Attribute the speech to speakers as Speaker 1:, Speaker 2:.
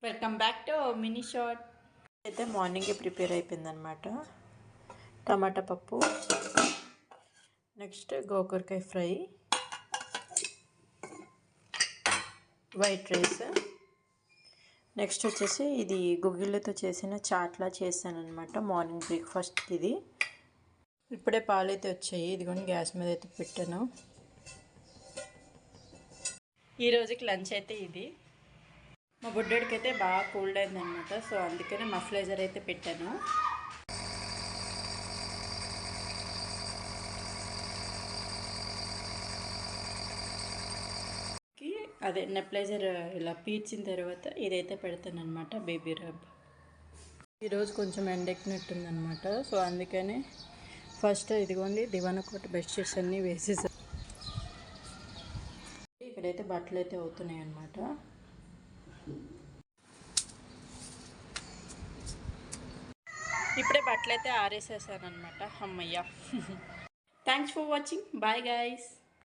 Speaker 1: Welcome back to mini short. అయితే మార్నింగే prepare అయిపోయిందనమాట. టమాటా పప్పు, నెక్స్ట్ గోకరకాయ ఫ్రై, వైట్ రైస్, నెక్స్ట్ వచ్చేసి ఇది గుగ్గిళ్ళతో చేసిన చాట్లా చేశానమాట మార్నింగ్ బ్రేక్ఫాస్ట్కి. ఇది ఇప్పుడే పాలు అయితే వచ్చాయి, ఇదిగోండి గ్యాస్ మీద అయితే పెట్టాను. ఈ రోజుకి లంచ్ అయితే ఇది. మా బుడ్డోడికి అయితే బాగా కూల్డ్ అయిందనమాట, సో అందుకనే మఫ్లైజర్ అయితే పెట్టాను. అదే నెప్లైజర్ ఇలా పీల్చిన తర్వాత ఇదైతే పెడతాను అనమాట, బేబీ రబ్. ఈరోజు కొంచెం ఎండెక్కినట్టుందనమాట, సో అందుకని ఫస్ట్ ఇదిగోండి దివానా కోట బెడ్షీట్స్ అన్నీ వేసేసాను. ఇక్కడైతే బట్టలు అయితే అవుతున్నాయి అన్నమాట. ఇప్పుడే బట్టలు అయితే ఆరేసేసాను అనమాట. అమ్మయ్య. Thanks for watching. Bye guys.